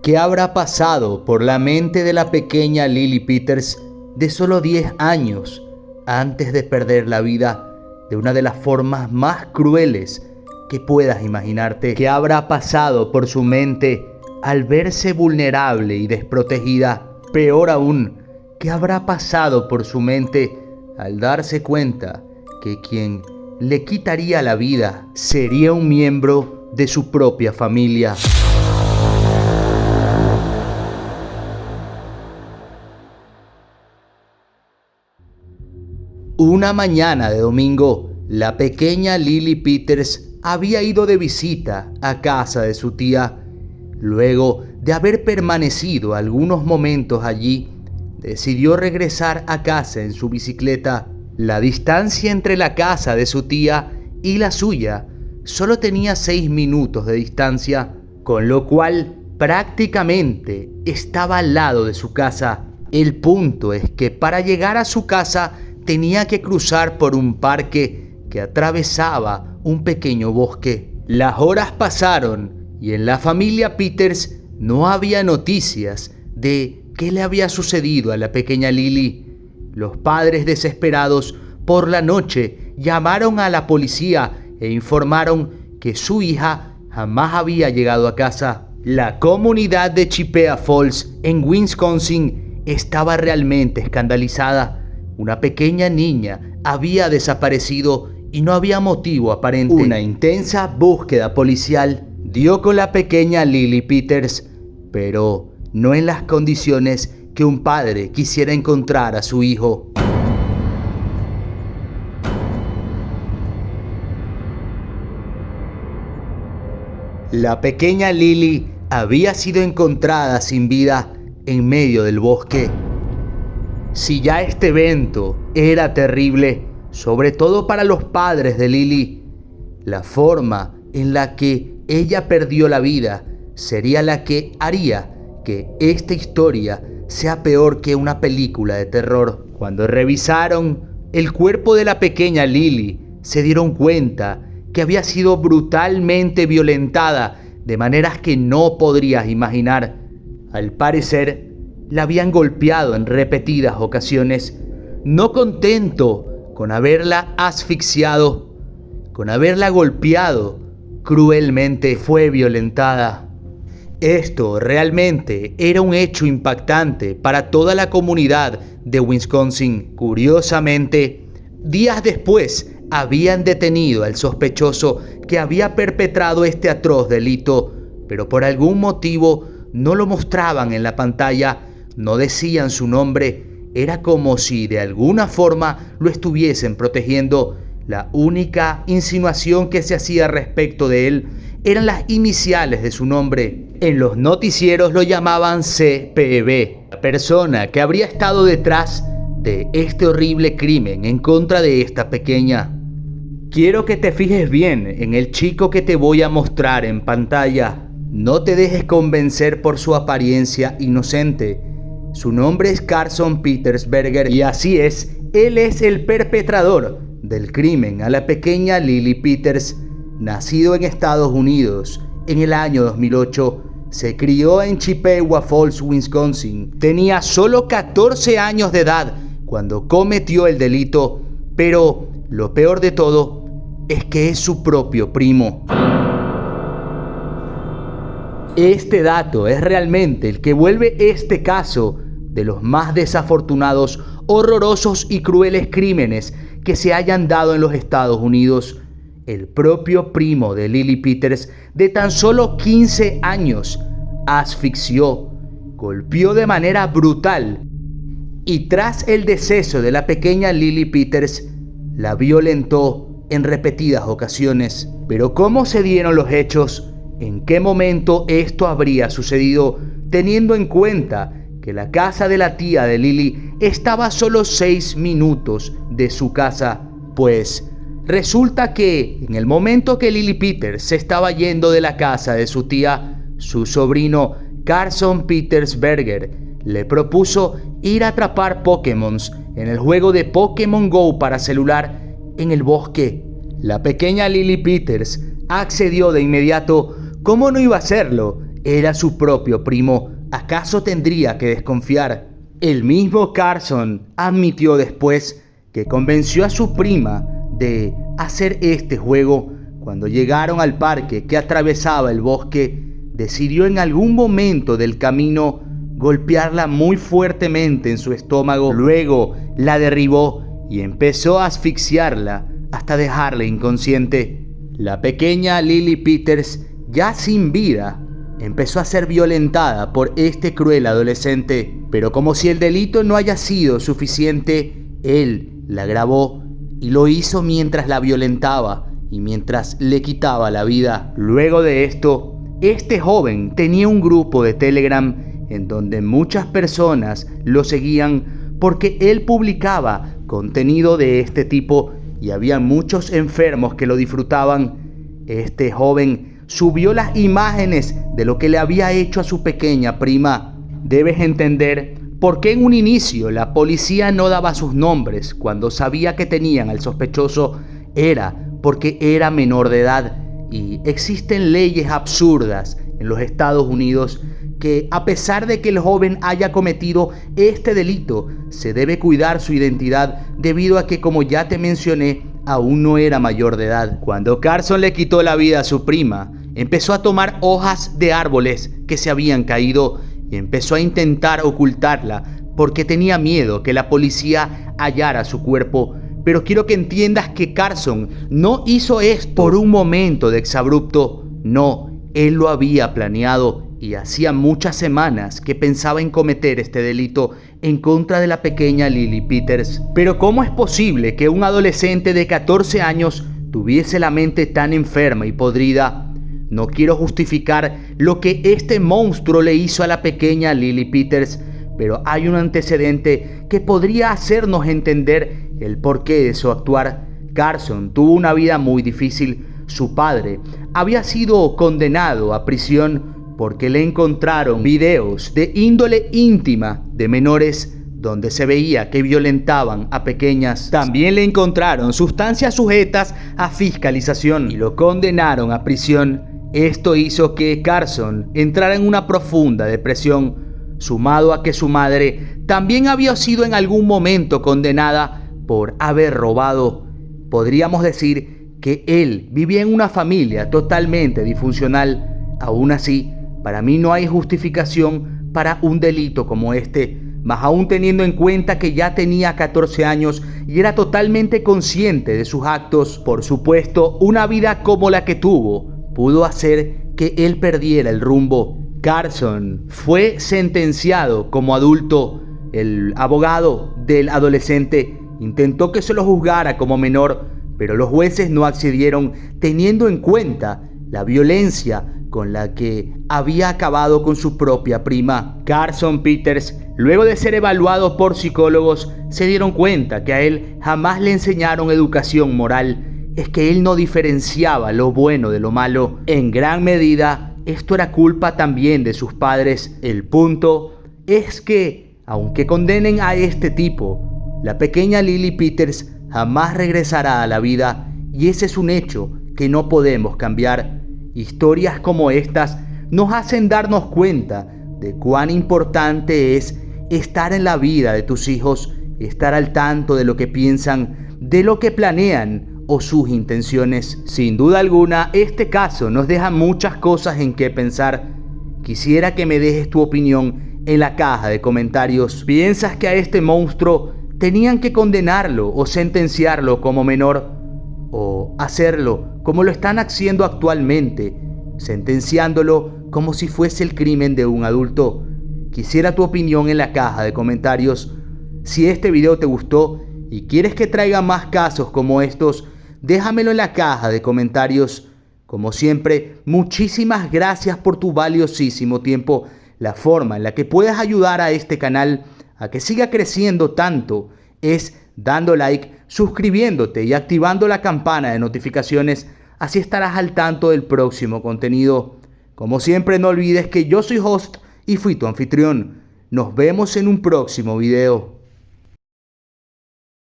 ¿Qué habrá pasado por la mente de la pequeña Lily Peters de solo 10 años antes de perder la vida de una de las formas más crueles que puedas imaginarte? ¿Qué habrá pasado por su mente al verse vulnerable y desprotegida? Peor aún, ¿qué habrá pasado por su mente al darse cuenta que quien le quitaría la vida sería un miembro de su propia familia? Una mañana de domingo, la pequeña Lily Peters había ido de visita a casa de su tía. Luego de haber permanecido algunos momentos allí, decidió regresar a casa en su bicicleta. La distancia entre la casa de su tía y la suya solo tenía 6 minutos de distancia, con lo cual prácticamente estaba al lado de su casa. El punto es que para llegar a su casa tenía que cruzar por un parque que atravesaba un pequeño bosque. Las horas pasaron y en la familia Peters no había noticias de qué le había sucedido a la pequeña Lily. Los padres, desesperados por la noche, llamaron a la policía e informaron que su hija jamás había llegado a casa. La comunidad de Chippewa Falls, en Wisconsin, estaba realmente escandalizada. Una pequeña niña había desaparecido y no había motivo aparente. Una intensa búsqueda policial dio con la pequeña Lily Peters, pero no en las condiciones que un padre quisiera encontrar a su hijo. La pequeña Lily había sido encontrada sin vida en medio del bosque. Si ya este evento era terrible, sobre todo para los padres de Lily, la forma en la que ella perdió la vida sería la que haría que esta historia sea peor que una película de terror. Cuando revisaron el cuerpo de la pequeña Lily, se dieron cuenta que había sido brutalmente violentada de maneras que no podrías imaginar. Al parecer, la habían golpeado en repetidas ocasiones. No contento con haberla asfixiado, con haberla golpeado, cruelmente fue violentada. Esto realmente era un hecho impactante para toda la comunidad de Wisconsin. Curiosamente, días después habían detenido al sospechoso que había perpetrado este atroz delito, pero por algún motivo no lo mostraban en la pantalla, no decían su nombre. Era como si de alguna forma lo estuviesen protegiendo. La única insinuación que se hacía respecto de él eran las iniciales de su nombre. En los noticieros lo llamaban CPB, la persona que habría estado detrás de este horrible crimen en contra de esta pequeña. Quiero que te fijes bien en el chico que te voy a mostrar en pantalla. No te dejes convencer por su apariencia inocente. Su nombre es Carson Petersberger y así es, él es el perpetrador del crimen a la pequeña Lily Peters. Nacido en Estados Unidos en el año 2008, se crió en Chippewa Falls, Wisconsin. Tenía solo 14 años de edad cuando cometió el delito, pero lo peor de todo es que es su propio primo. Este dato es realmente el que vuelve este caso de los más desafortunados, horrorosos y crueles crímenes que se hayan dado en los Estados Unidos. El propio primo de Lily Peters, de tan solo 15 años, asfixió, golpeó de manera brutal y tras el deceso de la pequeña Lily Peters, la violentó en repetidas ocasiones. Pero ¿cómo se dieron los hechos? ¿En qué momento esto habría sucedido, teniendo en cuenta que la casa de la tía de Lily estaba a solo 6 minutos de su casa? Pues resulta que en el momento que Lily Peters se estaba yendo de la casa de su tía, su sobrino Carson Petersberger le propuso ir a atrapar Pokémons en el juego de Pokémon Go para celular en el bosque. La pequeña Lily Peters accedió de inmediato. ¿Cómo no iba a hacerlo? era su propio primo. ¿Acaso tendría que desconfiar? El mismo Carson admitió después que convenció a su prima de hacer este juego. Cuando llegaron al parque que atravesaba el bosque, decidió en algún momento del camino golpearla muy fuertemente en su estómago. Luego la derribó y empezó a asfixiarla hasta dejarla inconsciente. La pequeña Lily Peters, ya sin vida, empezó a ser violentada por este cruel adolescente. Pero como si el delito no haya sido suficiente, él la grabó y lo hizo mientras la violentaba y mientras le quitaba la vida. Luego de esto, este joven tenía un grupo de Telegram en donde muchas personas lo seguían porque él publicaba contenido de este tipo y había muchos enfermos que lo disfrutaban. Este joven subió las imágenes de lo que le había hecho a su pequeña prima. Debes entender por qué en un inicio la policía no daba sus nombres cuando sabía que tenían al sospechoso. Era porque era menor de edad y existen leyes absurdas en los Estados Unidos que, a pesar de que el joven haya cometido este delito, se debe cuidar su identidad debido a que, como ya te mencioné, aún no era mayor de edad. Cuando Carson le quitó la vida a su prima, empezó a tomar hojas de árboles que se habían caído y empezó a intentar ocultarla porque tenía miedo que la policía hallara su cuerpo. Pero quiero que entiendas que Carson no hizo esto por un momento de exabrupto. No, él lo había planeado y hacía muchas semanas que pensaba en cometer este delito en contra de la pequeña Lily Peters. Pero ¿cómo es posible que un adolescente de 14 años tuviese la mente tan enferma y podrida? No quiero justificar lo que este monstruo le hizo a la pequeña Lily Peters, pero hay un antecedente que podría hacernos entender el porqué de su actuar. Carson tuvo una vida muy difícil. Su padre había sido condenado a prisión porque le encontraron videos de índole íntima de menores donde se veía que violentaban a pequeñas. También le encontraron sustancias sujetas a fiscalización y lo condenaron a prisión. Esto hizo que Carson entrara en una profunda depresión, sumado a que su madre también había sido en algún momento condenada por haber robado. Podríamos decir que él vivía en una familia totalmente disfuncional. Aún así, para mí no hay justificación para un delito como este, más aún teniendo en cuenta que ya tenía 14 años y era totalmente consciente de sus actos. Por supuesto, una vida como la que tuvo pudo hacer que él perdiera el rumbo. Carson fue sentenciado como adulto. El abogado del adolescente intentó que se lo juzgara como menor, pero los jueces no accedieron, teniendo en cuenta la violencia con la que había acabado con su propia prima. Carson Peters, luego de ser evaluado por psicólogos, se dieron cuenta que a él jamás le enseñaron educación moral. Es que él no diferenciaba lo bueno de lo malo. En gran medida, esto era culpa también de sus padres. El punto es que, aunque condenen a este tipo, la pequeña Lily Peters jamás regresará a la vida, y ese es un hecho que no podemos cambiar. Historias como estas nos hacen darnos cuenta de cuán importante es estar en la vida de tus hijos, estar al tanto de lo que piensan, de lo que planean o sus intenciones. Sin duda alguna, este caso nos deja muchas cosas en qué pensar. Quisiera que me dejes tu opinión en la caja de comentarios. ¿Piensas que a este monstruo tenían que condenarlo o sentenciarlo como menor? ¿O hacerlo como lo están haciendo actualmente, sentenciándolo como si fuese el crimen de un adulto? Quisiera tu opinión en la caja de comentarios. Si este video te gustó y quieres que traiga más casos como estos, déjamelo en la caja de comentarios. Como siempre, muchísimas gracias por tu valiosísimo tiempo. La forma en la que puedes ayudar a este canal a que siga creciendo tanto es dando like, suscribiéndote y activando la campana de notificaciones. Así estarás al tanto del próximo contenido. Como siempre, no olvides que yo soy host y fui tu anfitrión. Nos vemos en un próximo video.